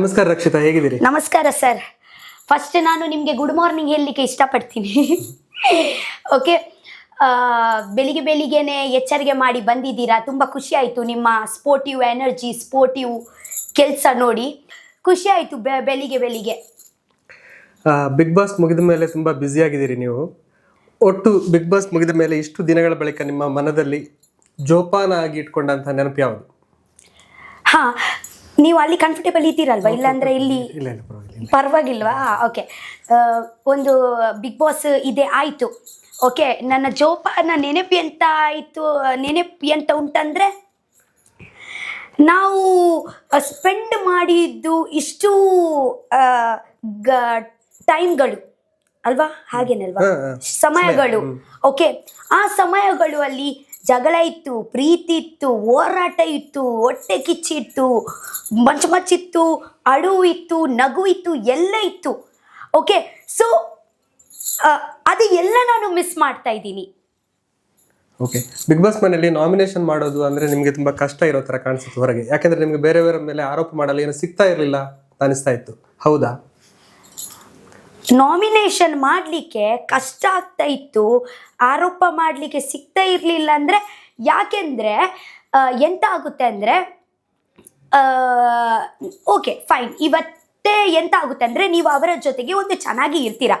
ನಮಸ್ಕಾರ ರಕ್ಷಿತಾ, ಹೇಗಿದ್ದೀರಿ? ನಮಸ್ಕಾರ ಸರ್. ಫಸ್ಟ್ ನಾನು ನಿಮಗೆ ಗುಡ್ ಮಾರ್ನಿಂಗ್ ಹೇಳಲಿಕ್ಕೆ ಇಷ್ಟಪಡ್ತೀನಿ. ಓಕೆ, ಬೆಳಿಗ್ಗೆ ಬೆಳಿಗ್ಗೆನೆ ಎಚ್ಚರಿಕೆ ಮಾಡಿ ಬಂದಿದ್ದೀರಾ, ತುಂಬ ಖುಷಿ ಆಯಿತು. ನಿಮ್ಮ ಸ್ಪೋರ್ಟಿವ್ ಎನರ್ಜಿ, ಸ್ಪೋರ್ಟಿವ್ ಕೆಲಸ ನೋಡಿ ಖುಷಿ ಆಯಿತು. ಬೆಳಿಗ್ಗೆ ಬಿಗ್ ಬಾಸ್ ಮುಗಿದ ಮೇಲೆ ತುಂಬ ಬ್ಯುಸಿಯಾಗಿದ್ದೀರಿ ನೀವು. ಒಟ್ಟು ಬಿಗ್ ಬಾಸ್ ಮುಗಿದ ಮೇಲೆ ಇಷ್ಟು ದಿನಗಳ ಬಳಿಕ ನಿಮ್ಮ ಮನದಲ್ಲಿ ಜೋಪಾನ ಆಗಿ ಇಟ್ಕೊಂಡಂಥ ನೆನಪು ಯಾವುದು? ಹಾಂ, ನೀವು ಅಲ್ಲಿ ಕಂಫರ್ಟೇಬಲ್ ಇದ್ದೀರಲ್ವಾ? ಇಲ್ಲಾಂದರೆ ಇಲ್ಲಿ ಇಲ್ಲ, ಪರವಾಗಿಲ್ವಾ? ಓಕೆ, ಒಂದು ಬಿಗ್ ಬಾಸ್ ಇದೆ ಆಯಿತು. ಓಕೆ, ನನ್ನ ಜೋಪಾನ ನೆನಪು ಎಂತ ಉಂಟಂದರೆ, ನಾವು ಸ್ಪೆಂಡ್ ಮಾಡಿದ್ದು ಇಷ್ಟು ಟೈಮ್ಗಳು ಅಲ್ವಾ, ಹಾಗೇನಲ್ವಾ, ಸಮಯಗಳು. ಓಕೆ, ಆ ಸಮಯಗಳು ಅಲ್ಲಿ ಜಗಳ ಇತ್ತು, ಪ್ರೀತಿ ಇತ್ತು, ಹೋರಾಟ ಇತ್ತು, ಹೊಟ್ಟೆ ಕಿಚ್ಚಿತ್ತು, ಮಚ್ಚಿತ್ತು, ಅಳು ಇತ್ತು, ನಗು ಇತ್ತು, ಎಲ್ಲ ಇತ್ತು. ಓಕೆ, ಸೊ ಅದು ಎಲ್ಲ ನಾನು ಮಿಸ್ ಮಾಡ್ತಾ ಇದ್ದೀನಿ. ಓಕೆ, ಬಿಗ್ ಬಾಸ್ ಮನೆಯಲ್ಲಿ ನಾಮಿನೇಷನ್ ಮಾಡೋದು ಅಂದರೆ ನಿಮಗೆ ತುಂಬ ಕಷ್ಟ ಇರೋ ಥರ ಕಾಣಿಸುತ್ತೆ ಹೊರಗೆ. ಯಾಕೆಂದರೆ ನಿಮಗೆ ಬೇರೆಯವರ ಮೇಲೆ ಆರೋಪ ಮಾಡಲು ಏನು ಸಿಗ್ತಾ ಇರಲಿಲ್ಲ ಅನಿಸ್ತಾ ಇತ್ತು, ಹೌದಾ? ನಾಮಿನೇಷನ್ ಮಾಡಲಿಕ್ಕೆ ಕಷ್ಟ ಆಗ್ತಾ ಇತ್ತು, ಆರೋಪ ಮಾಡಲಿಕ್ಕೆ ಸಿಗ್ತಾ ಇರಲಿಲ್ಲ. ಅಂದರೆ ಯಾಕೆಂದರೆ ಎಂತ ಆಗುತ್ತೆ ಅಂದರೆ, ಓಕೆ ಫೈನ್, ಇವತ್ತೇ ಎಂತ ಆಗುತ್ತೆ ಅಂದರೆ, ನೀವು ಅವರ ಜೊತೆಗೆ ಒಂದು ಚೆನ್ನಾಗಿ ಇರ್ತೀರಾ,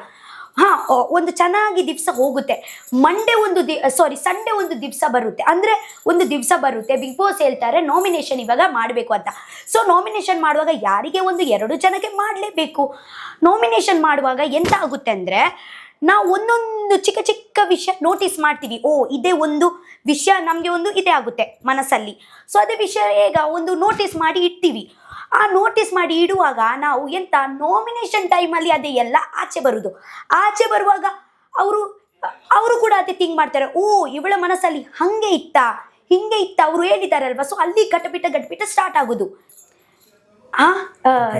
ಹಾಂ, ಒಂದು ಚೆನ್ನಾಗಿ ದಿವಸ ಹೋಗುತ್ತೆ. ಸಂಡೇ ಒಂದು ದಿವಸ ಬರುತ್ತೆ. ಅಂದರೆ ಒಂದು ದಿವಸ ಬರುತ್ತೆ, ಬಿಗ್ ಬಾಸ್ ಹೇಳ್ತಾರೆ ನಾಮಿನೇಷನ್ ಇವಾಗ ಮಾಡಬೇಕು ಅಂತ. ಸೊ ನಾಮಿನೇಷನ್ ಮಾಡುವಾಗ ಯಾರಿಗೆ 1-2 ಜನಕ್ಕೆ ಮಾಡಲೇಬೇಕು. ನಾಮಿನೇಷನ್ ಮಾಡುವಾಗ ಎಂತ ಆಗುತ್ತೆ ಅಂದರೆ, ನಾವು ಒಂದೊಂದು ಚಿಕ್ಕ ಚಿಕ್ಕ ವಿಷಯ ನೋಟಿಸ್ ಮಾಡ್ತೀವಿ. ಇದೇ ಒಂದು ವಿಷಯ ನಮಗೆ ಒಂದು ಇದೇ ಆಗುತ್ತೆ ಮನಸ್ಸಲ್ಲಿ. ಸೊ ಅದೇ ವಿಷಯ ಒಂದು ನೋಟಿಸ್ ಮಾಡಿ ಇಡ್ತೀವಿ. ಆ ನೋಟಿಸ್ ಮಾಡಿ ಇಡುವಾಗ ನಾವು ಎಂತ ನಾಮಿನೇಷನ್ ಟೈಮಲ್ಲಿ ಅದೇ ಎಲ್ಲ ಆಚೆ ಆಚೆ ಬರುವಾಗ ಅವರು ಕೂಡ ಅದೇ ಥಿಂಕ್ ಮಾಡ್ತಾರೆ, ಇವಳ ಮನಸ್ಸಲ್ಲಿ ಹಿಂಗೆ ಇತ್ತ ಅವರು ಹೇಳಿದಾರಲ್ವಾ. ಸೊ ಅಲ್ಲಿ ಗಟಪಿಟ ಸ್ಟಾರ್ಟ್ ಆಗೋದು.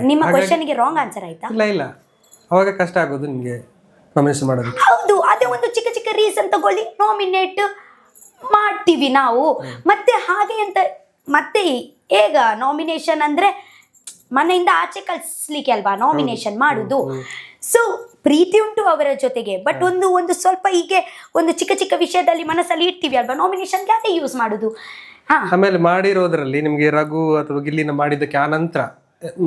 ನಿಮ್ಮ ಕ್ವಶನ್ಗೆ ರಾಂಗ್ ಆನ್ಸರ್ ಆಯ್ತಾ? ಇಲ್ಲ, ಅವಾಗ ಕಷ್ಟ ಆಗೋದು ನಿಮಗೆ ನಾಮಿನೇಷನ್ ಮಾಡೋದು. ಹೌದು, ಅದೇ ಒಂದು ಚಿಕ್ಕ ಚಿಕ್ಕ ರೀಸನ್ ತಗೊಳ್ಳಿ ನಾಮಿನೇಟ್ ಮಾಡ್ತೀವಿ ನಾವು. ಮತ್ತೆ ಹಾಗೆ ಅಂತ ಮತ್ತೆ ಈಗ ನಾಮಿನೇಷನ್ ಅಂದರೆ ಮನೆಯಿಂದ ಆಚೆ ಕಳಿಸ್ಲಿಕ್ಕೆ ಅಲ್ವಾ ನಾಮಿನೇಷನ್ ಮಾಡುದು. ಸೊ ಪ್ರೀತಿ ಉಂಟು ಅವರ ಜೊತೆಗೆ, ಬಟ್ ಒಂದು ಸ್ವಲ್ಪ ಹೀಗೆ ಒಂದು ಚಿಕ್ಕ ಚಿಕ್ಕ ವಿಷಯದಲ್ಲಿ ಮನಸ್ಸಲ್ಲಿ ಇಡ್ತೀವಿ ಅಲ್ವಾ, ನಾಮಿನೇಷನ್ಗೆ ಅದೇ ಯೂಸ್ ಮಾಡುದು. ಆಮೇಲೆ ಮಾಡಿರೋದ್ರಲ್ಲಿ ನಿಮಗೆ ರಘು ಅಥವಾ ಗಿಲ್ಲಿನ ಮಾಡಿದ್ದಕ್ಕೆ ಆ ನಂತರ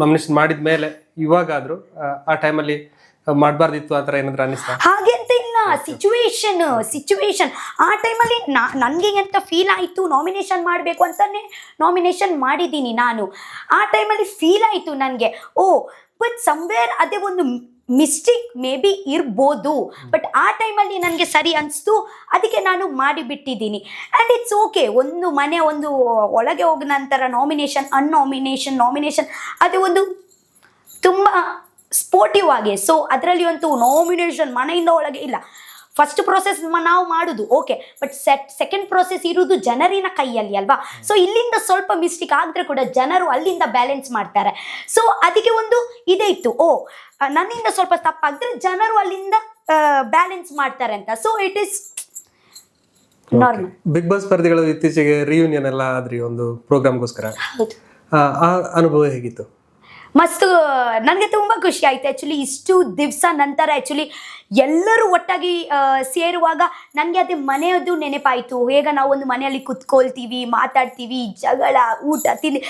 ನಾಮಿನೇಷನ್ ಮಾಡಿದ ಮೇಲೆ ಇವಾಗಾದ್ರೂ ಆ ಟೈಮಲ್ಲಿ ಮಾಡಬಾರ್ದಿತ್ತು ಆ ಥರ ಏನಾದ್ರು ಅನಿಸ್ತಾ? ಹಾಗೆ ಅಂತ ಇಲ್ಲ, ಸಿಚುವೇಶನ್ ಆ ಟೈಮಲ್ಲಿ ನನಗೆ ಎಂತ ಫೀಲ್ ಆಯಿತು, ನಾಮಿನೇಷನ್ ಮಾಡಬೇಕು ಅಂತಾನೆ ನಾಮಿನೇಷನ್ ಮಾಡಿದ್ದೀನಿ ನಾನು. ಆ ಟೈಮಲ್ಲಿ ಫೀಲ್ ಆಯಿತು ನನಗೆ, ಬಟ್ ಸಮ್ವೇರ್ ಅದೇ ಒಂದು ಮಿಸ್ಟೇಕ್ ಮೇ ಬಿ ಇರ್ಬೋದು, ಬಟ್ ಆ ಟೈಮಲ್ಲಿ ನನಗೆ ಸರಿ ಅನಿಸ್ತು, ಅದಕ್ಕೆ ನಾನು ಮಾಡಿಬಿಟ್ಟಿದ್ದೀನಿ. And it's okay. ಒಂದು ಮನೆ ಒಂದು ಒಳಗೆ ಹೋದ ನಂತರ ನಾಮಿನೇಷನ್ ಅದು ಒಂದು ತುಂಬ ಸ್ಪೋರ್ಟಿವ್ ಆಗಿ. ಸೊ ಅದರಲ್ಲಿ ಒಂದು ನಾಮಿನೇಷನ್ ಮನೆಯಿಂದ ಒಳಗೆ ಇಲ್ಲ. ಫಸ್ಟ್ ಪ್ರೋಸೆಸ್ ನಾವು ಮಾಡೋದು ಓಕೆ, ಬಟ್ ಸೆಕೆಂಡ್ ಪ್ರೋಸೆಸ್ ಇರುವುದು ಜನರಿನ ಕೈಯಲ್ಲಿ ಅಲ್ವಾ. ಸೊ ಇಲ್ಲಿಂದ ಸ್ವಲ್ಪ ಮಿಸ್ಟೇಕ್ ಆದರೆ ಕೂಡ ಜನರು ಅಲ್ಲಿಂದ ಬ್ಯಾಲೆನ್ಸ್ ಮಾಡ್ತಾರೆ. ಸೊ ಅದಕ್ಕೆ ಒಂದು ಇದೇ ಇತ್ತು, ನನ್ನಿಂದ ಸ್ವಲ್ಪ ತಪ್ಪಾಗಿದ್ರೆ ಜನರು ಅಲ್ಲಿಂದ ಬ್ಯಾಲೆನ್ಸ್ ಮಾಡ್ತಾರೆ ಅಂತ. So it is normal. Big boss ಸ್ಪರ್ಧಿಗಳು ಇತ್ತೀಚೆಗೆ ರಿಯೂನಿಯನ್ ಎಲ್ಲ ಆದ್ರಿ ಒಂದು ಪ್ರೋಗ್ರಾಮ್ಗೋಸ್ಕರ. ಹೌದು, ಆ ಅನುಭವ ಹೇಗಿತ್ತು? ಮಸ್ತ್, ನನಗೆ ತುಂಬ ಖುಷಿ ಆಯಿತು. ಆ್ಯಕ್ಚುಲಿ ಇಷ್ಟು ದಿವಸ ನಂತರ ಆ್ಯಕ್ಚುಲಿ ಎಲ್ಲರೂ ಒಟ್ಟಾಗಿ ಸೇರುವಾಗ ನನಗೆ ಅದೇ ಮನೆಯದು ನೆನಪಾಯಿತು. ಹೇಗೆ ನಾವು ಒಂದು ಮನೆಯಲ್ಲಿ ಕುತ್ಕೊಳ್ತೀವಿ, ಮಾತಾಡ್ತೀವಿ, ಜಗಳ, ಊಟ, ತಿಂಡಿ,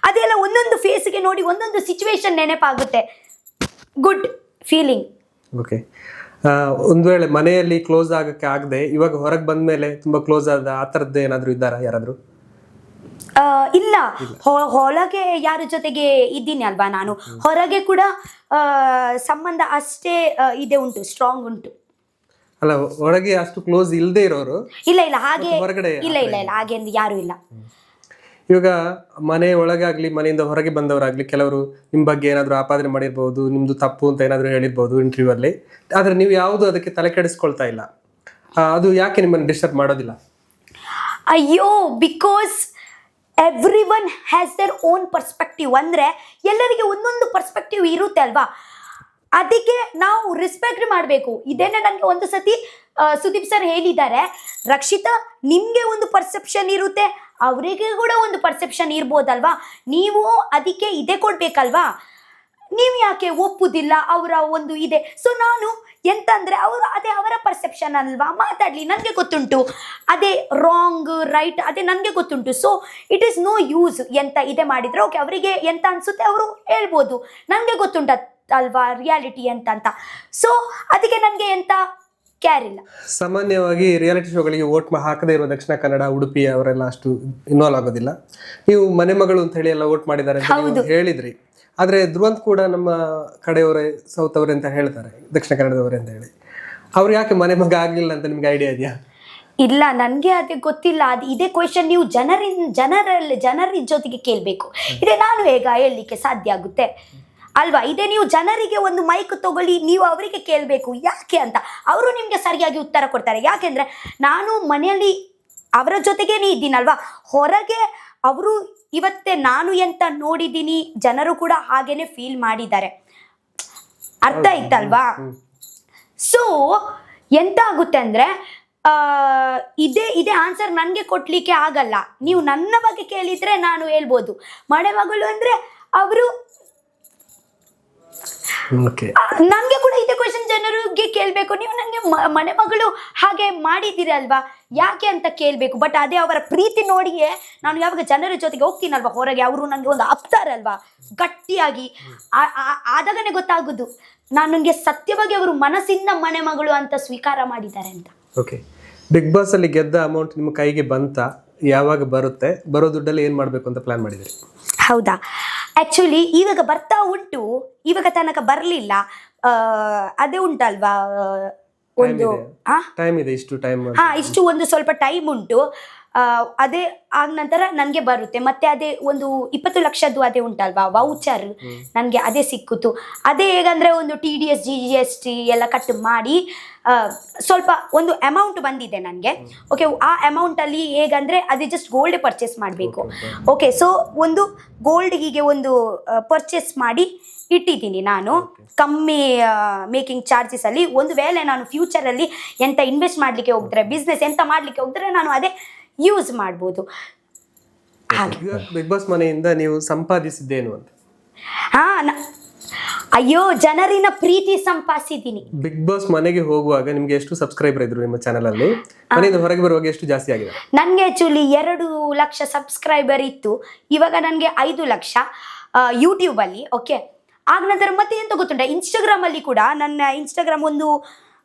ಅದೆಲ್ಲ ಒಂದೊಂದು ಫೇಸ್ಗೆ ನೋಡಿ ಒಂದೊಂದು ಸಿಚುವೇಶನ್ ನೆನಪಾಗುತ್ತೆ. Good feeling. ಓಕೆ, ಒಂದು ವೇಳೆ ಮನೆಯಲ್ಲಿ ಕ್ಲೋಸ್ ಆಗಕ್ಕೆ ಆಗದೆ ಇವಾಗ ಹೊರಗೆ ಬಂದ ಮೇಲೆ ತುಂಬ ಕ್ಲೋಸ್ ಆದ ಆ ಥರದ್ದು ಏನಾದರೂ ಇದ್ದಾರಾ ಯಾರಾದರೂ? ಇಲ್ಲ, ಹೊರಗೆ ಯಾರ ಜೊತೆಗೆ ಇದ್ದೀನಿ ಅಲ್ವಾ ನಾನು, ಹೊರಗೆ ಕೂಡ ಸಂಬಂಧ ಅಷ್ಟೇ ಇದೆ ಉಂಟು, ಸ್ಟ್ರಾಂಗ್ ಉಂಟು. ಅಲ್ಲ, ಹೊರಗೆ ಅಷ್ಟು ಕ್ಲೋಸ್ ಇಲ್ಲದೆ ಇರೋರು? ಇಲ್ಲ ಹಾಗೆ ಹೊರಗಡೆ ಇಲ್ಲ ಹಾಗೆ ಯಾರು ಇಲ್ಲ. ಇವಾಗ ಮನೆ ಒಳಗಾಗ್ಲಿ ಮನೆಯಿಂದ ಹೊರಗೆ ಬಂದವರಾಗ್ಲಿ ಕೆಲವರು ನಿಮ್ಮ ಬಗ್ಗೆ ಏನಾದರೂ ಆಪಾದನೆ ಮಾಡಿರ್ಬೋದು, ನಿಮ್ದು ತಪ್ಪು ಅಂತ ಏನಾದರೂ ಹೇಳಿರ್ಬೋದು ಇಂಟರ್ವ್ಯೂ ಅಲ್ಲಿ. ಆದರೆ ನೀವು ಯಾವುದು ಅದಕ್ಕೆ ತಲೆ ಕೆಡಿಸ್ಕೊಳ್ತಾ ಇಲ್ಲ, ಅದು ಯಾಕೆ ನಿಮ್ಮನ್ನು ಡಿಸ್ಟರ್ಬ್ ಮಾಡೋದಿಲ್ಲ? ಅಯ್ಯೋ, because every one has their own perspective. ಅಂದರೆ ಎಲ್ಲರಿಗೆ ಒಂದೊಂದು ಪರ್ಸ್ಪೆಕ್ಟಿವ್ ಇರುತ್ತೆ ಅಲ್ವಾ, ಅದಕ್ಕೆ ನಾವು ರೆಸ್ಪೆಕ್ಟ್ ಮಾಡಬೇಕು. ಇದೇನೆ ನನಗೆ ಒಂದು ಸತಿ ಸುದೀಪ್ ಸರ್ ಹೇಳಿದ್ದಾರೆ, ರಕ್ಷಿತಾ ನಿಮಗೆ ಒಂದು ಪರ್ಸೆಪ್ಷನ್ ಇರುತ್ತೆ, ಅವರಿಗೆ ಕೂಡ ಒಂದು ಪರ್ಸೆಪ್ಷನ್ ಇರ್ಬೋದಲ್ವಾ, ನೀವು ಅದಕ್ಕೆ ಇದೇ ಕೊಡಬೇಕಲ್ವಾ. ನೀವು ಯಾಕೆ ಒಪ್ಪುದಿಲ್ಲ ಅವರ ಒಂದು ಇದೆ. ಸೊ ನಾನು ಎಂತ ಅಂದ್ರೆ ಅವರು ಅದೇ ಅವರ ಪರ್ಸೆಪ್ಷನ್ ಅಲ್ವಾ, ಮಾತಾಡ್ಲಿ, ನನಗೆ ಗೊತ್ತುಂಟು ಅದೇ ರಾಂಗ್ ರೈಟ್ ಅದೇ ನನಗೆ ಗೊತ್ತುಂಟು. So it is no use ಎಂತ ಇದೆ ಮಾಡಿದ್ರೆ. ಓಕೆ, ಅವರಿಗೆ ಎಂತ ಅನ್ಸುತ್ತೆ ಅವರು ಹೇಳ್ಬೋದು, ನನಗೆ ಗೊತ್ತುಂಟ ಅಲ್ವಾ ರಿಯಾಲಿಟಿ ಅಂತ. ಸೊ ಅದಕ್ಕೆ ನನಗೆ ಎಂತ ಕೇರ್ ಇಲ್ಲ. ಸಾಮಾನ್ಯವಾಗಿ ರಿಯಾಲಿಟಿ ಶೋಗಳಿಗೆ ವೋಟ್ ಹಾಕದೇ ಇರುವ ದಕ್ಷಿಣ ಕನ್ನಡ, ಉಡುಪಿ ಅವರೆಲ್ಲ ಅಷ್ಟು ಇನ್ವಾಲ್ವ್ ಆಗೋದಿಲ್ಲ. ನೀವು ಮನೆ ಮಗಳು ಅಂತ ಹೇಳಿ ಎಲ್ಲ ವೋಟ್ ಮಾಡಿದ್ದಾರೆ ಅಂತ ನೀವು ಹೇಳಿದ್ರಿ. ಆದ್ರೆ ಧ್ರುವಂತ್ ಕೂಡ ನಮ್ಮ ಕಡೆಯವರೇ, ಸೌತ್ ಅವರೇ ಅಂತ ಹೇಳ್ತಾರೆ, ದಕ್ಷಿಣ ಕನ್ನಡದವರೇ ಅಂತ ಹೇಳಿ. ಅವ್ರು ಯಾಕೆ ಮನೆ ಮಗ ಆಗ್ಲಿಲ್ಲ ಅಂತ ನಿಮ್ಗೆ ಐಡಿಯಾ ಇದೆಯಾ? ಇಲ್ಲ, ನನಗೆ ಅದೇ ಗೊತ್ತಿಲ್ಲ. ಅದು ಇದೇ ಕ್ವೆಶನ್ ನೀವು ಜನರ ಜೊತೆಗೆ ಕೇಳಬೇಕು. ಇದೇ ನಾನು ಹೇಗ ಹೇಳಲಿಕ್ಕೆ ಸಾಧ್ಯ ಆಗುತ್ತೆ ಅಲ್ವಾ? ಇದೇ ನೀವು ಜನರಿಗೆ ಒಂದು ಮೈಕ್ ತಗೊಳ್ಳಿ, ನೀವು ಅವರಿಗೆ ಕೇಳಬೇಕು ಯಾಕೆ ಅಂತ. ಅವರು ನಿಮಗೆ ಸರಿಯಾಗಿ ಉತ್ತರ ಕೊಡ್ತಾರೆ. ಯಾಕೆಂದ್ರೆ ನಾನು ಮನೆಯಲ್ಲಿ ಅವರ ಜೊತೆಗೇನೆ ಇದ್ದೀನಲ್ವಾ, ಹೊರಗೆ ಅವರು ಇವತ್ತೇ ನಾನು ಎಂತ ನೋಡಿದ್ದೀನಿ, ಜನರು ಕೂಡ ಹಾಗೇನೆ ಫೀಲ್ ಮಾಡಿದ್ದಾರೆ. ಅರ್ಥ ಆಯ್ತಲ್ವಾ? ಸೊ ಎಂತ ಆಗುತ್ತೆ ಅಂದ್ರೆ ಇದೇ ಆನ್ಸರ್ ನನಗೆ ಕೊಡ್ಲಿಕ್ಕೆ ಆಗಲ್ಲ. ನೀವು ನನ್ನ ಬಗ್ಗೆ ಕೇಳಿದ್ರೆ ನಾನು ಹೇಳ್ಬೋದು. ಮನೆ ಮಗಳು ಅಂದ್ರೆ ಅವರು ನನ್ಗೆ ಕೂಡ ಇದೇ ಕ್ವೆಶನ್ ಜನರಿಗೆ ಕೇಳ್ಬೇಕು. ನೀವು ನನಗೆ ಮನೆ ಮಗಳು ಹಾಗೆ ಮಾಡಿದ್ದೀರಲ್ವಾ ಯಾಕೆ ಅಂತ ಕೇಳ್ಬೇಕು. ಬಟ್ ಅದೇ ಅವರ ಪ್ರೀತಿ ನೋಡಿಯೇ ನಾನು ಯಾವಾಗ ಜನರ ಜೊತೆಗೆ ಹೋಗ್ತೀನಲ್ವಾ ಹೊರಗೆ, ಅವರು ನನಗೆ ಒಂದು ಅಪ್ತಾರಲ್ವಾ ಗಟ್ಟಿಯಾಗಿ, ಆದಾಗನೇ ಗೊತ್ತಾಗುದು ನನಗೆ ಸತ್ಯವಾಗಿ ಅವರು ಮನಸ್ಸಿಂದ ಮನೆ ಮಗಳು ಅಂತ ಸ್ವೀಕಾರ ಮಾಡಿದ್ದಾರೆ ಅಂತ. ಓಕೆ, ಬಿಗ್ ಬಾಸ್ ಅಲ್ಲಿ ಗೆದ್ದ ಅಮೌಂಟ್ ನಿಮ್ಮ ಕೈಗೆ ಬಂತ? ಯಾವಾಗ ಬರುತ್ತೆ? ಬರೋ ದುಡ್ಡಲ್ಲಿ ಏನ್ ಮಾಡ್ಬೇಕು ಅಂತ ಪ್ಲಾನ್ ಮಾಡಿದ್ರಿ? ಹೌದಾ, ಆಕ್ಚುಲಿ ಇವಾಗ ಬರ್ತಾ ಉಂಟು, ಇವಾಗ ತನಕ ಬರ್ಲಿಲ್ಲ. ಅದೇ ಉಂಟಲ್ವಾ ಒಂದು ಟೈಮ್ ಇದೆ, ಇಷ್ಟು ಟೈಮ್, ಇಷ್ಟು ಒಂದು ಸ್ವಲ್ಪ ಟೈಮ್ ಉಂಟು. ಅದೇ ಆದ ನಂತರ ನನಗೆ ಬರುತ್ತೆ. ಮತ್ತೆ ಅದೇ ಒಂದು 20 ಲಕ್ಷದ್ದು ಅದೇ ಉಂಟಲ್ವಾ ವೌಚರ್, ನನಗೆ ಅದೇ ಸಿಕ್ಕಿತು. ಅದೇ ಹೇಗಂದ್ರೆ ಒಂದು TDS GST ಎಲ್ಲ ಕಟ್ ಮಾಡಿ ಸ್ವಲ್ಪ ಒಂದು ಅಮೌಂಟ್ ಬಂದಿದೆ ನನಗೆ. ಓಕೆ, ಆ ಅಮೌಂಟಲ್ಲಿ ಹೇಗಂದ್ರೆ ಅದೇ ಜಸ್ಟ್ ಗೋಲ್ಡ್ ಪರ್ಚೇಸ್ ಮಾಡಬೇಕು. ಓಕೆ, ಸೊ ಒಂದು ಗೋಲ್ಡ್ ಹೀಗೆ ಒಂದು ಪರ್ಚೇಸ್ ಮಾಡಿ ಇಟ್ಟಿದ್ದೀನಿ ನಾನು, ಕಮ್ಮಿ ಮೇಕಿಂಗ್ ಚಾರ್ಜಸ್ ಅಲ್ಲಿ. ಒಂದು ವೇಳೆ ನಾನು ಫ್ಯೂಚರಲ್ಲಿ ಎಂತ ಇನ್ವೆಸ್ಟ್ ಮಾಡಲಿಕ್ಕೆ ಹೋಗಿದ್ರೆ, ಬಿಸ್ನೆಸ್ ಎಂತ ಮಾಡಲಿಕ್ಕೆ ಹೋಗಿದ್ರೆ ನಾನು ಅದೇ ಯೂಸ್ ಮಾಡ್ಬೋದು. ಹಾಗೆ ಬಿಗ್ ಬಾಸ್ ಮನೆಯಿಂದ ನೀವು ಸಂಪಾದಿಸಿದ್ದೇನು ಅಂತ? ಅಯ್ಯೋ, ಜನರಿನ ಪ್ರೀತಿ ಸಂಪಾದಿಸಿದ್ದೀನಿ. ಬಿಗ್ ಬಾಸ್ ಮನೆಗೆ ಹೋಗುವಾಗ ನಿಮ್ಗೆ ಎಷ್ಟು ಸಬ್ಸ್ಕ್ರೈಬರ್ ಇದ್ರು ನಿಮ್ಮ ಚಾನಲ್ ಅಲ್ಲಿ? ಮನೆಯಿಂದ ಹೊರಗೆ ಬರುವಾಗ ಎಷ್ಟು ಜಾಸ್ತಿ ಆಗಿದೆ? ನನಗೆ ಆಕ್ಚುಲಿ 2 ಲಕ್ಷ ಸಬ್ಸ್ಕ್ರೈಬರ್ ಇತ್ತು, ಇವಾಗ ನನಗೆ 5 ಲಕ್ಷ ಯೂಟ್ಯೂಬ್ ಅಲ್ಲಿ. ಓಕೆ, ಆಗ ನಂತರ ಮತ್ತೆ ಎಂತ ಗೊತ್ತುಂಟ, ಇನ್ಸ್ಟಾಗ್ರಾಮ್ ಅಲ್ಲಿ ಕೂಡ ನನ್ನ ಇನ್ಸ್ಟಾಗ್ರಾಮ್ ಒಂದು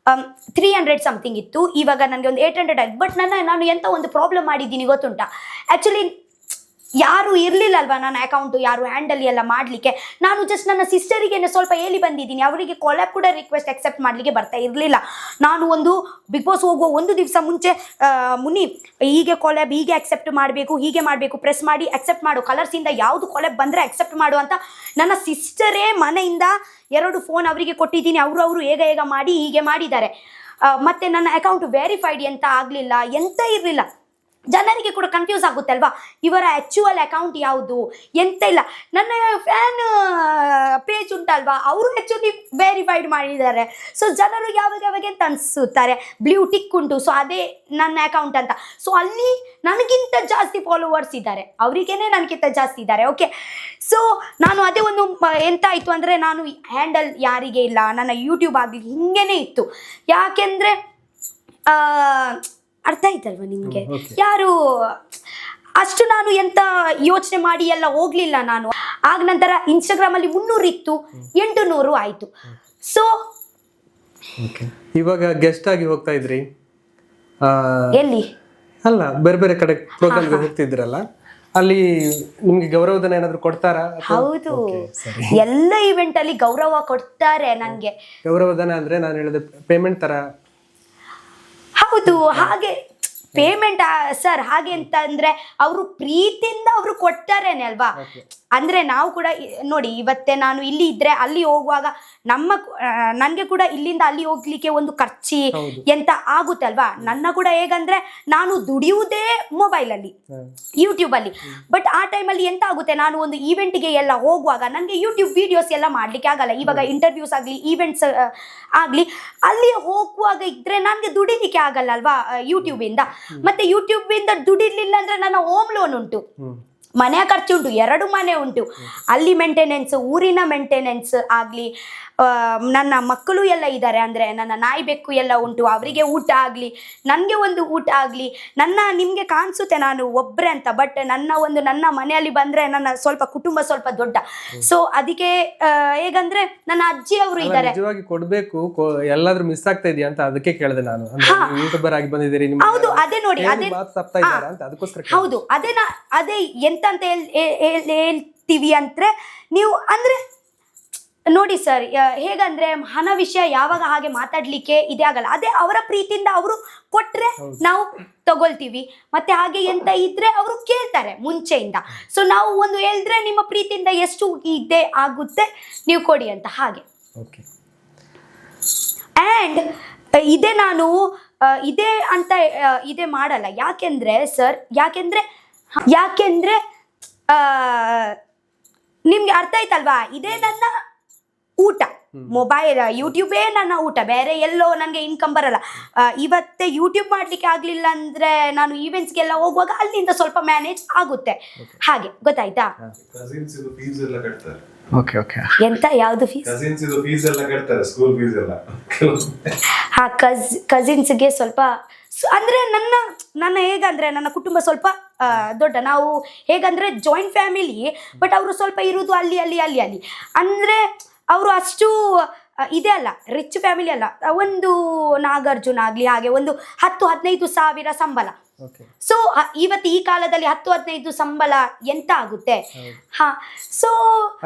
300 ಸಮಥಿಂಗ್ ಇತ್ತು, ಇವಾಗ ನನಗೆ ಒಂದು 800 ಆಯ್ತು. ಬಟ್ ನಾನು ಎಂತ ಒಂದು ಪ್ರಾಬ್ಲಮ್ ಮಾಡಿದ್ದೀನಿ ಗೊತ್ತುಂಟಾ? ಆ್ಯಕ್ಚುಲಿ ಯಾರು ಇರಲಿಲ್ಲ ಅಲ್ವಾ ನನ್ನ ಅಕೌಂಟು, ಯಾರು ಹ್ಯಾಂಡಲ್ ಎಲ್ಲ ಮಾಡಲಿಕ್ಕೆ. ನಾನು ಜಸ್ಟ್ ನನ್ನ ಸಿಸ್ಟರಿಗೆ ಸ್ವಲ್ಪ ಹೇಳಿ ಬಂದಿದ್ದೀನಿ, ಅವರಿಗೆ ಕೊಲಾಬ್ ಕೂಡ ರಿಕ್ವೆಸ್ಟ್ ಅಕ್ಸೆಪ್ಟ್ ಮಾಡಲಿಕ್ಕೆ ಬರ್ತಾ ಇರಲಿಲ್ಲ. ನಾನು ಒಂದು ಬಿಗ್ ಬಾಸ್ ಹೋಗುವ ಒಂದು ದಿವಸ ಮುಂಚೆ ಮುನಿ ಹೀಗೆ ಕೊಲಾಬ್ ಹೀಗೆ ಅಕ್ಸೆಪ್ಟ್ ಮಾಡಬೇಕು, ಹೀಗೆ ಮಾಡಬೇಕು, ಪ್ರೆಸ್ ಮಾಡಿ ಅಕ್ಸೆಪ್ಟ್ ಮಾಡು, ಕಲರ್ಸಿಂದ ಯಾವುದು ಕೊಲಾಬ್ ಬಂದರೆ ಅಕ್ಸೆಪ್ಟ್ ಮಾಡು ಅಂತ ನನ್ನ ಸಿಸ್ಟರೇ ಮನೆಯಿಂದ 2 ಫೋನ್ ಅವರಿಗೆ ಕೊಟ್ಟಿದ್ದೀನಿ. ಅವರು ಹೇಗ ಮಾಡಿ ಹೀಗೆ ಮಾಡಿದ್ದಾರೆ. ಮತ್ತು ನನ್ನ ಅಕೌಂಟ್ ವೆರಿಫೈಡ್ ಎಂತ ಆಗಲಿಲ್ಲ, ಎಂತ ಇರಲಿಲ್ಲ. ಜನರಿಗೆ ಕೂಡ ಕನ್ಫ್ಯೂಸ್ ಆಗುತ್ತೆ ಅಲ್ವಾ, ಇವರ ಆ್ಯಕ್ಚುವಲ್ ಅಕೌಂಟ್ ಯಾವುದು ಎಂತ ಇಲ್ಲ. ನನ್ನ ಫ್ಯಾನ್ ಪೇಜ್ ಉಂಟಲ್ವಾ, ಅವರು ಆ್ಯಕ್ಚುಲಿ ವೆರಿಫೈಡ್ ಮಾಡಿದ್ದಾರೆ. ಸೊ ಜನರು ಯಾವಾಗ ಎಂತ ಅನಿಸುತ್ತಾರೆ, ಬ್ಲೂ ಟಿಕ್ ಉಂಟು, ಸೊ ಅದೇ ನನ್ನ ಅಕೌಂಟ್ ಅಂತ. ಸೊ ಅಲ್ಲಿ ನನಗಿಂತ ಜಾಸ್ತಿ ಫಾಲೋವರ್ಸ್ ಇದ್ದಾರೆ, ಅವರಿಗೇನೆ ನನಗಿಂತ ಜಾಸ್ತಿ ಇದ್ದಾರೆ. ಓಕೆ, ಸೊ ನಾನು ಅದೇ ಒಂದು ಎಂತ ಆಯಿತು ಅಂದರೆ, ನಾನು ಹ್ಯಾಂಡಲ್ ಯಾರಿಗೆ ಇಲ್ಲ, ನನ್ನ ಯೂಟ್ಯೂಬ್ ಆಗಲಿ ಹಿಂಗೇನೆ ಇತ್ತು. ಯಾಕೆಂದರೆ ಅರ್ಥ ಆಯ್ತಲ್ವ ನಿಮಗೆ, ಯಾರು ಅಷ್ಟು ನಾನು ಎಂತ ಯೋಚನೆ ಮಾಡಿ ಎಲ್ಲ ಹೋಗ್ಲಿಲ್ಲ ನಾನು. ಆಗ ನಂತರ ಇನ್ಸ್ಟಾಗ್ರಾಮಲ್ಲಿ 300 ಇತ್ತು, 800 ಆಯಿತು. ಸೊ ಇವಾಗ ಗೆಸ್ಟ್ ಆಗಿ ಹೋಗ್ತಾ ಇದ್ರಿ ಎಲ್ಲಿ? ಅಲ್ಲ, ಬೇರೆ ಬೇರೆ ಕಡೆ ಪ್ರೋಗ್ರಾಮ್ಗೆ ಹೋಗ್ತಿದ್ರಲ್ಲ, ಅಲ್ಲಿ ನಿಮ್ಗೆ ಗೌರವಧನ ಏನಾದ್ರು ಕೊಡ್ತಾರಾ? ಹೌದು, ಎಲ್ಲ ಇವೆಂಟ್ ಅಲ್ಲಿ ಗೌರವ ಕೊಡ್ತಾರೆ ನನಗೆ. ಗೌರವಧನ ಅಂದ್ರೆ ನಾನು ಹೇಳಿದ ಪೇಮೆಂಟ್ ತರ? ಹೌದು, ಹಾಗೆ ಪೇಮೆಂಟ್ ಸರ್, ಹಾಗೆ ಅಂತ ಅಂದ್ರೆ ಅವರು ಪ್ರೀತಿಯಿಂದ ಅವರು ಕೊಡ್ತಾರೇನೆ ಅಲ್ವಾ. ಅಂದ್ರೆ ನಾವು ಕೂಡ ನೋಡಿ, ಇವತ್ತೇ ನಾನು ಇಲ್ಲಿ ಇದ್ರೆ ಅಲ್ಲಿ ಹೋಗುವಾಗ ನನಗೆ ಕೂಡ ಇಲ್ಲಿಂದ ಅಲ್ಲಿ ಹೋಗ್ಲಿಕ್ಕೆ ಒಂದು ಖರ್ಚಿ ಎಂತ ಆಗುತ್ತೆ ಅಲ್ವಾ. ನನ್ನ ಕೂಡ ಹೇಗಂದ್ರೆ ನಾನು ದುಡಿಯುವುದೇ ಮೊಬೈಲಲ್ಲಿ, ಯೂಟ್ಯೂಬ್ ಅಲ್ಲಿ. ಬಟ್ ಆ ಟೈಮಲ್ಲಿ ಎಂತ ಆಗುತ್ತೆ, ನಾನು ಒಂದು ಈವೆಂಟ್ಗೆ ಎಲ್ಲ ಹೋಗುವಾಗ ನನಗೆ ಯೂಟ್ಯೂಬ್ ವಿಡಿಯೋಸ್ ಎಲ್ಲ ಮಾಡ್ಲಿಕ್ಕೆ ಆಗಲ್ಲ. ಇವಾಗ ಇಂಟರ್ವ್ಯೂಸ್ ಆಗಲಿ, ಈವೆಂಟ್ಸ್ ಆಗಲಿ, ಅಲ್ಲಿ ಹೋಗುವಾಗ ಇದ್ರೆ ನನಗೆ ದುಡಿಲಿಕ್ಕೆ ಆಗಲ್ಲ ಅಲ್ವಾ ಯೂಟ್ಯೂಬ್ ಇಂದ. ಮತ್ತೆ ಯೂಟ್ಯೂಬ್ ಇಂದ ದುಡಿಲಿಲ್ಲ ಅಂದ್ರೆ ನನ್ನ ಹೋಮ್ ಲೋನ್ ಉಂಟು. ಮನೆಯ ಖರ್ಚು ಉಂಟು, 2 ಮನೆ ಉಂಟು, ಅಲ್ಲಿ ಮೇಂಟೆನೆನ್ಸ್, ಊರಿನ ಮೇಂಟೆನೆನ್ಸ್ ಆಗಲಿ, ನನ್ನ ಮಕ್ಕಳು ಎಲ್ಲ ಇದ್ದಾರೆ, ಅಂದರೆ ನನ್ನ ನಾಯಿ ಬೆಕ್ಕು ಎಲ್ಲ ಉಂಟು, ಅವರಿಗೆ ಊಟ ಆಗಲಿ, ನನಗೆ ಒಂದು ಊಟ ಆಗಲಿ. ನಿಮಗೆ ಕಾಣಿಸುತ್ತೆ ನಾನು ಒಬ್ಬರೇ ಅಂತ, ಬಟ್ ನನ್ನ ಮನೆಯಲ್ಲಿ ಬಂದರೆ ನನ್ನ ಸ್ವಲ್ಪ ಕುಟುಂಬ ಸ್ವಲ್ಪ ದೊಡ್ಡ. ಸೊ ಅದಕ್ಕೆ ಹೇಗಂದ್ರೆ ನನ್ನ ಅಜ್ಜಿ ಅವರು ಇದ್ದಾರೆ. ನಿಜವಾಗಿ ಕೊಡ್ಬೇಕು, ಎಲ್ಲಾದ್ರೂ ಮಿಸ್ ಆಗ್ತಾ ಇದೆಯಾ ಅಂತ ಅದಕ್ಕೆ ಕೇಳಿದೆ ನಾನು. ಯೂಟ್ಯೂಬರ್ ಆಗಿ ಬಂದಿದ್ದೀರಿ, ಹೌದು ಅದೇ ನೋಡಿ, ಅದೇ ಹೌದು ಅದೇ ಎಂತ ಅಂತ ಹೇಳ್ತೀವಿ ಅಂದ್ರೆ, ನೀವು ಅಂದ್ರೆ ನೋಡಿ ಸರ್, ಹೇಗಂದ್ರೆ ಹಣ ವಿಷಯ ಯಾವಾಗ ಹಾಗೆ ಮಾತಾಡ್ಲಿಕ್ಕೆ ಇದೇ ಆಗಲ್ಲ. ಅದೇ ಅವರ ಪ್ರೀತಿಯಿಂದ ಅವರು ಕೊಟ್ರೆ ನಾವು ತಗೊಳ್ತೀವಿ, ಮತ್ತೆ ಹಾಗೆ ಎಂತ ಇದ್ರೆ ಅವರು ಕೇಳ್ತಾರೆ ಮುಂಚೆಯಿಂದ. ಸೊ ನಾವು ಒಂದು ಹೇಳಿದ್ರೆ ನಿಮ್ಮ ಪ್ರೀತಿಯಿಂದ ಎಷ್ಟು ಇದೆ ಆಗುತ್ತೆ ನೀವು ಕೊಡಿ ಅಂತ ಹಾಗೆ. ಆ್ಯಂಡ್ ಇದೇ ಅಂತ ಇದೇ ಮಾಡಲ್ಲ. ಯಾಕೆಂದ್ರೆ ಸರ್, ಯಾಕೆಂದ್ರೆ ನಿಮ್ಗೆ ಅರ್ಥ ಆಯ್ತಲ್ವಾ, ಇದೇ ನನ್ನ ಊಟ, ಮೊಬೈಲ್ ಯೂಟ್ಯೂಬೇ ನನ್ನ ಊಟ, ಬೇರೆ ಎಲ್ಲೋ ನನಗೆ ಇನ್ಕಮ್ ಬರಲ್ಲ. ಇವತ್ತೇ ಯೂಟ್ಯೂಬ್ ಮಾಡ್ಲಿಕ್ಕೆ ಆಗ್ಲಿಲ್ಲ ಅಂದ್ರೆ ನಾನು ಈವೆಂಟ್ಸ್ಗೆಲ್ಲ ಹೋಗುವಾಗ ಅಲ್ಲಿಂದ ಸ್ವಲ್ಪ ಮ್ಯಾನೇಜ್ ಆಗುತ್ತೆ, ಹಾಗೆ ಗೊತ್ತಾಯ್ತಾ. ಎಂತ ಯಾವ್ದು ಫೀಸ್? ಹಾ, ಕಸಿನ್ಸ್ಗೆ ಸ್ವಲ್ಪ ಅಂದ್ರೆ ನನ್ನ ಹೇಗಂದ್ರೆ ನನ್ನ ಕುಟುಂಬ ಸ್ವಲ್ಪ ದೊಡ್ಡ. ನಾವು ಹೇಗಂದ್ರೆ ಜಾಯಿಂಟ್ ಫ್ಯಾಮಿಲಿ, ಬಟ್ ಅವರು ಸ್ವಲ್ಪ ಇರುವುದು ಅಲ್ಲಿ ಅಂದ್ರೆ ಅವರು ಅಷ್ಟು ಇದೆ ಅಲ್ಲ, ರಿಚ್ ಫ್ಯಾಮಿಲಿ ಅಲ್ಲ. ಒಂದು ನಾಗಾರ್ಜುನ ಆಗ್ಲಿ ಹಾಗೆ ಒಂದು 10-15 ಸಾವಿರ ಸಂಬಳ. ಸೊ ಇವತ್ತು ಈ ಕಾಲದಲ್ಲಿ 10-15 ಸಂಬಳ ಎಂತ ಆಗುತ್ತೆ? ಹಾ, ಸೊ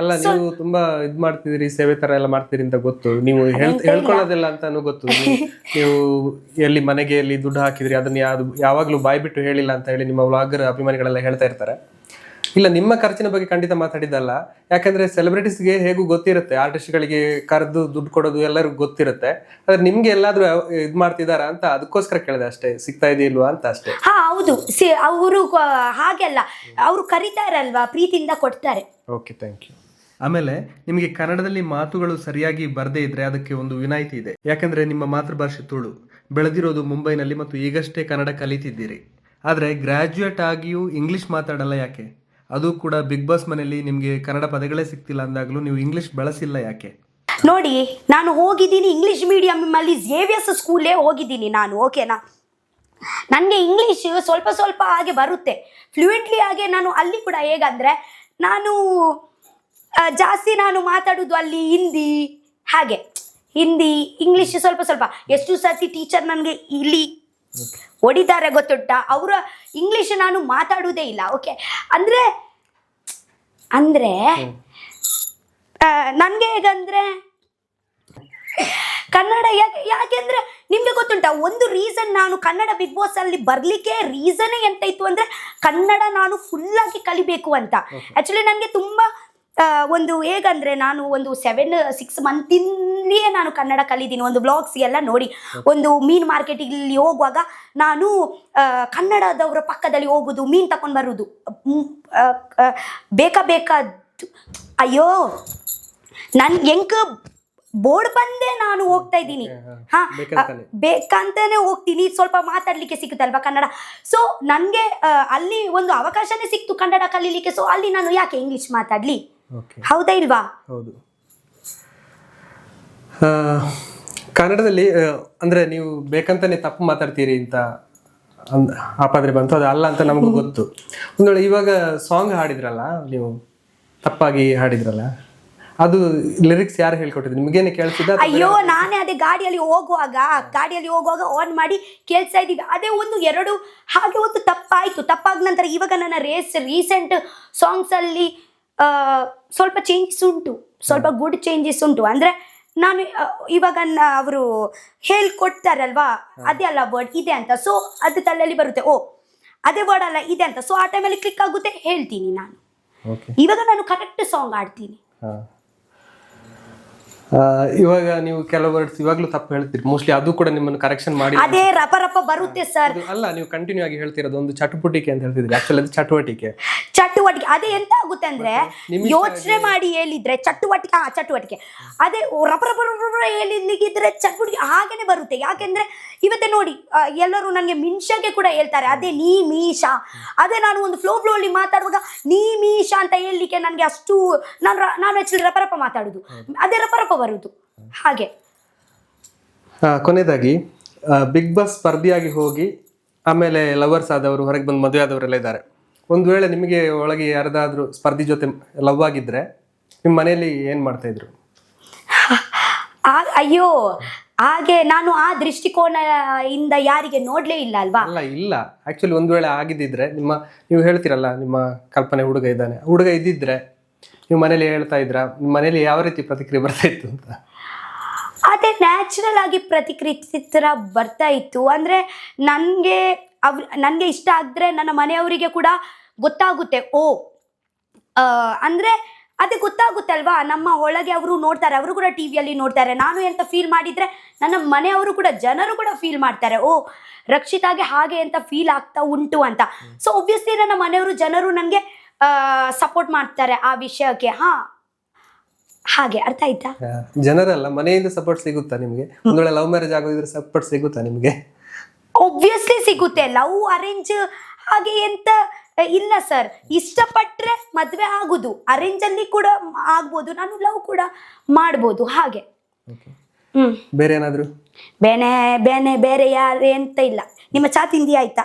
ಅಲ್ಲ, ನೀವು ತುಂಬಾ ಇದ್ ಮಾಡ್ತಿದ್ದೀರಿ, ಸೇವೆ ತರ ಎಲ್ಲ ಮಾಡ್ತೀರಿ ಅಂತ ಗೊತ್ತು, ನೀವು ಹೇಳ್ಕೊಳ್ಳೋದಿಲ್ಲ ಅಂತಾನು ಗೊತ್ತು. ನೀವು ಎಲ್ಲಿ ಮನೆಗೆ ಎಲ್ಲಿ ದುಡ್ಡು ಹಾಕಿದ್ರಿ ಅದನ್ನ ಯಾವಾಗ್ಲೂ ಬಾಯ್ ಬಿಟ್ಟು ಹೇಳಿಲ್ಲ ಅಂತ ಹೇಳಿ ನಿಮ್ಮ ವ್ಲಾಗರ್ ಅಭಿಮಾನಿಗಳೆಲ್ಲ ಹೇಳ್ತಾ ಇರ್ತಾರೆ. ಇಲ್ಲ, ನಿಮ್ಮ ಖರ್ಚಿನ ಬಗ್ಗೆ ಖಂಡಿತ ಮಾತಾಡಿದ್ದಲ್ಲ. ಯಾಕಂದ್ರೆ ಸೆಲೆಬ್ರಿಟೀಸ್ಗೆ ಹೇಗೂ ಗೊತ್ತಿರುತ್ತೆ, ಆರ್ಟಿಸ್ಟ್ಗಳಿಗೆ ಕರೆದು ದುಡ್ಡು ಕೊಡೋದು ಎಲ್ಲರಿಗೂ ಗೊತ್ತಿರುತ್ತೆ. ಆದ್ರೆ ನಿಮ್ಗೆ ಎಲ್ಲಾದ್ರೂ ಇದ್ ಮಾಡ್ತಿದಾರ ಅಂತ ಅದಕ್ಕೋಸ್ಕರ ಕೇಳಿದೆ ಅಷ್ಟೇ, ಸಿಗ್ತಾ ಇದೆಯಿಲ್ವಾ ಅಂತ ಅಷ್ಟೇ. ಹಾ ಹೌದು, ಅವರು ಹಾಗೆಲ್ಲ ಅವರು ಕರೀತಾರಲ್ವಾ, ಪ್ರೀತಿಯಿಂದ ಕೊಡ್ತಾರೆ. Okay, thank you. ಆಮೇಲೆ ನಿಮಗೆ ಕನ್ನಡದಲ್ಲಿ ಮಾತುಗಳು ಸರಿಯಾಗಿ ಬರದೇ ಇದ್ರೆ ಅದಕ್ಕೆ ಒಂದು ವಿನಾಯಿತಿ ಇದೆ. ಯಾಕಂದ್ರೆ ನಿಮ್ಮ ಮಾತೃಭಾಷೆ ತುಳು, ಬೆಳೆದಿರೋದು ಮುಂಬೈನಲ್ಲಿ ಮತ್ತು ಈಗಷ್ಟೇ ಕನ್ನಡ ಕಲಿತಿದ್ದೀರಿ. ಆದ್ರೆ ಗ್ರಾಜ್ಯುಯೇಟ್ ಆಗಿಯೂ ಇಂಗ್ಲಿಷ್ ಮಾತಾಡಲ್ಲ ಯಾಕೆ? ಅದು ಕೂಡ ಬಿಗ್ ಬಾಸ್ ಮನೆಯಲ್ಲಿ ನಿಮಗೆ ಕನ್ನಡ ಪದಗಳೇ ಸಿಗ್ತಿಲ್ಲ ಅಂದಾಗಲೂ ನೀವು ಇಂಗ್ಲಿಷ್ ಬಳಸಿಲ್ಲ ಯಾಕೆ? ನೋಡಿ, ನಾನು ಹೋಗಿದ್ದೀನಿ ಇಂಗ್ಲಿಷ್ ಮೀಡಿಯಂ ಅಲ್ಲಿ, ಜೇವಿಯರ್ಸ್ ಸ್ಕೂಲೇ ಹೋಗಿದ್ದೀನಿ ನಾನು, ಓಕೆನಾ. ನನಗೆ ಇಂಗ್ಲಿಷ್ ಸ್ವಲ್ಪ ಹಾಗೆ ಬರುತ್ತೆ, ಫ್ಲೂಯೆಂಟ್ಲಿ ಹಾಗೆ. ನಾನು ಅಲ್ಲಿ ಕೂಡ ಹೇಗಂದ್ರೆ ನಾನು ಜಾಸ್ತಿ ಮಾತಾಡೋದು ಅಲ್ಲಿ ಹಿಂದಿ ಇಂಗ್ಲಿಷ್ ಸ್ವಲ್ಪ. ಎಷ್ಟು ಸರ್ತಿ ಟೀಚರ್ ನನಗೆ ಇಲ್ಲಿ ಹೊಡಿತಾರೆ ಗೊತ್ತುಂಟ, ಅವರ ಇಂಗ್ಲಿಷ್ ನಾನು ಮಾತಾಡುವುದೇ ಇಲ್ಲ. ಓಕೆ, ಅಂದ್ರೆ ನನಗೆ ಹೇಗಂದ್ರೆ ಕನ್ನಡ ಯಾಕೆಂದ್ರೆ ನಿಮ್ಗೆ ಗೊತ್ತುಂಟ, ಒಂದು ರೀಸನ್ ನಾನು ಕನ್ನಡ ಬಿಗ್ ಬಾಸ್ ಅಲ್ಲಿ ಬರ್ಲಿಕ್ಕೆ ರೀಸನ್ ಎಂತ ಇತ್ತು ಅಂದ್ರೆ, ಕನ್ನಡ ನಾನು ಫುಲ್ ಆಗಿ ಕಲಿಬೇಕು ಅಂತ. ಆಕ್ಚುಲಿ ನನಗೆ ತುಂಬಾ ಒಂದು ಹೇಗಂದ್ರೆ ನಾನು ಒಂದು 7-6 ಮಂತಿಂದಲೇ ನಾನು ಕನ್ನಡ ಕಲಿತೀನಿ. ಒಂದು ಬ್ಲಾಗ್ಸ್ ಎಲ್ಲ ನೋಡಿ, ಒಂದು ಮೀನು ಮಾರ್ಕೆಟಿಗೆ ಹೋಗುವಾಗ ನಾನು ಕನ್ನಡದವರ ಪಕ್ಕದಲ್ಲಿ ಹೋಗುದು, ಮೀನು ತಕೊಂಡು ಬರುವುದು, ಬೇಕಾದ್ದು ಅಯ್ಯೋ ನನ್ ಹೆಂಗ ಬೋರ್ಡ್ ಬಂದೇ ನಾನು ಹೋಗ್ತಾ ಇದ್ದೀನಿ. ಹಾ, ಬೇಕಂತಾನೆ ಹೋಗ್ತೀನಿ, ಸ್ವಲ್ಪ ಮಾತಾಡ್ಲಿಕ್ಕೆ ಸಿಗುತ್ತಲ್ವಾ ಕನ್ನಡ. ಸೊ ನನಗೆ ಅಲ್ಲಿ ಒಂದು ಅವಕಾಶನೇ ಸಿಕ್ತು ಕನ್ನಡ ಕಲೀಲಿಕ್ಕೆ. ಸೊ ಅಲ್ಲಿ ನಾನು ಯಾಕೆ ಇಂಗ್ಲಿಷ್ ಮಾತಾಡ್ಲಿ? ಹೌದಾ ಇಲ್ವಾ? ಹೌದು. ಕನ್ನಡದಲ್ಲಿ ಅಂದ್ರೆ ನೀವು ಬೇಕಂತಾನೆ ತಪ್ಪು ಮಾತಾಡ್ತೀರಿ ಅಂತ ಆಪಾದ್ರೆ ಬಂತು, ಅದು ಅಲ್ಲ ಅಂತ ನಮಗೂ ಗೊತ್ತು. ಒಂದು ವೇಳೆ ಇವಾಗ ಸಾಂಗ್ ಹಾಡಿದ್ರಲ್ಲ, ನೀವು ತಪ್ಪಾಗಿ ಹಾಡಿದ್ರಲ್ಲ, ಅದು ಲಿರಿಕ್ಸ್ ಯಾರು ಹೇಳ್ಕೊಟ್ಟಿದ್ರು? ನಿಮಗೇನೆ ಕೇಳಿಸಿದ? ಅಯ್ಯೋ, ನಾನೇ ಅದೇ ಗಾಡಿಯಲ್ಲಿ ಹೋಗುವಾಗ ಆನ್ ಮಾಡಿ ಕೇಳ್ತಾ ಇದ್ದೀವಿ. ಅದೇ 1-2 ಹಾಗೆ ಒಂದು ತಪ್ಪಾದ ನಂತರ ಇವಾಗ ನನ್ನ ರೀಸೆಂಟ್ ಸಾಂಗ್ಸ್ ಅಲ್ಲಿ ಸ್ವಲ್ಪ ಚೇಂಜಸ್ ಉಂಟು, ಸ್ವಲ್ಪ ಗುಡ್ ಚೇಂಜಸ್ ಉಂಟು. ಅಂದ್ರೆ ನಾನು ಇವಾಗ ಅವರು ಹೇಳ್ಕೊಡ್ತಾರಲ್ವಾ, ಅದೇ ಅಲ್ಲ ವರ್ಡ್ ಇದೆ ಅಂತ, ಸೊ ಅದು ತಲೆಯಲ್ಲಿ ಬರುತ್ತೆ, ಓ ಅದೇ ವರ್ಡ್ ಅಲ್ಲ ಇದೆ ಅಂತ. ಸೊ ಆ ಟೈಮಲ್ಲಿ ಕ್ಲಿಕ್ ಆಗುತ್ತೆ, ಹೇಳ್ತೀನಿ ನಾನು. ಇವಾಗ ನಾನು ಕರೆಕ್ಟ್ ಸಾಂಗ್ ಆಡ್ತೀನಿ. ಇವಾಗ ನೀವು ಕೆಲವು ವರ್ಡ್ಸ್ ಇವಾಗ್ಲೂ ತಪ್ಪು ಹೇಳ್ತೀರಿ, ಮೋಸ್ಟ್ಲಿ ಅದು ಕೂಡ ನಿಮ್ಮನ್ನು ಕರೆಕ್ಷನ್ ಮಾಡಿ. ಅದೇ ರಪ ರಪ ಬರುತ್ತೆ ಸರ್. ಅಲ್ಲ, ನೀವು ಕಂಟಿನ್ಯೂ ಆಗಿ ಹೇಳ್ತಿರೋದು ಒಂದು ಚಟುವಟಿಕೆ ಅಂತ ಹೇಳ್ತಿದ್ರಿ, ಆಕ್ಚುಲಿ ಅದು ಚಟುವಟಿಕೆ. ಅದೇ ಎಂತ ಆಗುತ್ತೆ ಅಂದ್ರೆ, ಯೋಚನೆ ಮಾಡಿ ಹೇಳಿದ್ರೆ ಚಟುವಟಿಕೆ ಅದೇ ರಪ ರಪ ಹೇಳಿದ್ರೆ ಚಟುವಟಿಕೆ ಹಾಗೇನೆ ಬರುತ್ತೆ. ಯಾಕೆಂದ್ರೆ ಇವತ್ತೇ ನೋಡಿ, ಎಲ್ಲರೂ ನನಗೆ ಮಿಂಶಾಗೆ ಕೂಡ ಹೇಳ್ತಾರೆ ಅದೇ ನೀ ಮೀಶಾ. ಅದೇ ನಾನು ಒಂದು ಫ್ಲೋ ಅಲ್ಲಿ ಮಾತಾಡುವಾಗ ನೀ ಮೀಶಾ ಅಂತ ಹೇಳಲಿಕ್ಕೆ ನನಗೆ ಅಷ್ಟು ನಾನು ಆಕ್ಚುಲಿ ರಪ ಮಾತಾಡುದು, ಅದೇ ರಪ ಬರುದು ಹಾಗೆ. ಕೊನೆಯದಾಗಿ ಬಿಗ್ ಬಾಸ್ ಸ್ಪರ್ಧಿಯಾಗಿ ಹೋಗಿ ಆಮೇಲೆ ಲವರ್ಸ್ ಆದವರು, ಹೊರಗೆ ಬಂದು ಮದುವೆ ಆದವರೆಲ್ಲ ಇದ್ದಾರೆ. ಒಂದು ವೇಳೆ ನಿಮಗೆ ಒಳಗೆ ಯಾರದಾದ್ರೂ ಸ್ಪರ್ಧಿ ಜೊತೆ ಲವ್ ಆಗಿದ್ರೆ ನಿಮ್ಮ ಮನೆಯಲ್ಲಿ ಏನ್ ಮಾಡ್ತಾ ಇದ್ರು? ಅಯ್ಯೋ, ಹಾಗೆ ನಾನು ಆ ದೃಷ್ಟಿಕೋನದಿಂದ ಯಾರಿಗೆ ನೋಡ್ಲೇ ಇಲ್ಲ ಅಲ್ವಾ? ಇಲ್ಲ ಆಕ್ಚುಲಿ ಒಂದು ವೇಳೆ ಆಗಿದ್ದಿದ್ರೆ, ನೀವು ಹೇಳ್ತಿರಲ್ಲ ನಿಮ್ಮ ಕಲ್ಪನೆ ಹುಡುಗ ಇದ್ದಾನೆ, ಹುಡುಗ ಇದ್ದಿದ್ರೆ ನೀವು ಮನೇಲಿ ಹೇಳ್ತಾ ಇದ್ರ, ನಿಮ್ಮ ಮನೇಲಿ ಯಾವ ರೀತಿ ಪ್ರತಿಕ್ರಿಯೆ ಬರ್ತಾ ಇತ್ತು ಅಂತ? ಅದೇ ನ್ಯಾಚುರಲ್ ಆಗಿ ಪ್ರತಿಕ್ರಿಯೆ ಥರ ಬರ್ತಾ ಇತ್ತು. ಅಂದರೆ ನನಗೆ ಇಷ್ಟ ಆಗಿದ್ರೆ ನನ್ನ ಮನೆಯವರಿಗೆ ಕೂಡ ಗೊತ್ತಾಗುತ್ತೆ. ಅಂದರೆ ಅದೇ ಗೊತ್ತಾಗುತ್ತೆ ಅಲ್ವಾ, ನಮ್ಮ ಒಳಗೆ ಅವರು ನೋಡ್ತಾರೆ, ಅವರು ಕೂಡ ಟಿ ವಿಯಲ್ಲಿ ನೋಡ್ತಾರೆ. ನಾನು ಎಂತ ಫೀಲ್ ಮಾಡಿದರೆ ನನ್ನ ಮನೆಯವರು ಕೂಡ, ಜನರು ಕೂಡ ಫೀಲ್ ಮಾಡ್ತಾರೆ, ರಕ್ಷಿತಾಗೆ ಹಾಗೆ ಅಂತ ಫೀಲ್ ಆಗ್ತಾ ಉಂಟು ಅಂತ. ಸೊ ಒಬ್ವಿಯಸ್ಲಿ ನನ್ನ ಮನೆಯವರು, ಜನರು ನನಗೆ ಸಪೋರ್ಟ್ ಮಾಡ್ತಾರೆ ಆ ವಿಷಯಕ್ಕೆ. ಹಾಗೆ ಅರ್ಥ ಆಯ್ತಾ? ಜನರಲ್ಲ, ಮನೆಯಿಂದ ಸಪೋರ್ಟ್ ಸಿಗುತ್ತಾ ನಿಮಗೆ? ಒಂದ್ ವೇಳೆ ಲವ್ ಮ್ಯಾರೇಜ್ ಆಗೋದಿದ್ರೆ ಸಪೋರ್ಟ್ ಸಿಗುತ್ತಾ ನಿಮಗೆ? ಒಬ್ವಿಯಸ್ಲಿ ಸಿಗುತ್ತೆ. ಲವ್ ಅರೇಂಜ್ ಹಾಗೆ ಎಂತ ಇಲ್ಲ ಸರ್. ಇಷ್ಟಪಟ್ರೆ ಮದ್ವೆ ಆಗುದು, ಅರೇಂಜ್ ಅಲ್ಲಿ ಕೂಡ ಆಗ್ಬೋದು, ನಾನು ಲವ್ ಕೂಡ ಮಾಡ್ಬೋದು ಹಾಗೆ. ಬೇರೆ ಏನಾದ್ರು? ಬೇರೆ ಯಾರು ಎಂತ ಇಲ್ಲ. ನಿಮ್ಮ ಚಾ ತಿಂಡಿ ಆಯ್ತಾ?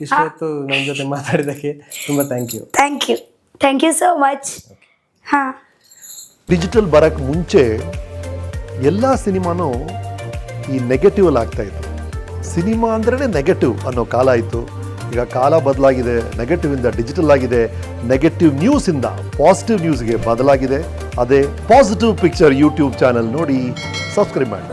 ಇಷ್ಟೊತ್ತು ನಮ್ಮ ಜೊತೆ ಮಾತಾಡಿದಕ್ಕೆ ತುಂಬಾ thank you so much. Digital ಬರಕ್ಕೆ ಮುಂಚೆ ಎಲ್ಲ ಸಿನಿಮಾನೂ ಈ ನೆಗೆಟಿವ್ ಅಲ್ಲಿ ಆಗ್ತಾ ಇತ್ತು. ಸಿನಿಮಾ ಅಂದ್ರೇ ನೆಗೆಟಿವ್ ಅನ್ನೋ ಕಾಲ ಇತ್ತು. ಈಗ ಕಾಲ ಬದಲಾಗಿದೆ, ನೆಗೆಟಿವ್ ಇಂದ ಡಿಜಿಟಲ್ ಆಗಿದೆ, ನೆಗೆಟಿವ್ ನ್ಯೂಸ್ ಇಂದ ಪಾಸಿಟಿವ್ ನ್ಯೂಸ್ಗೆ ಬದಲಾಗಿದೆ. ಅದೇ ಪಾಸಿಟಿವ್ ಪಿಕ್ಚರ್ ಯೂಟ್ಯೂಬ್ ಚಾನೆಲ್ ನೋಡಿ ಸಬ್ಸ್ಕ್ರೈಬ್ ಮಾಡಿ.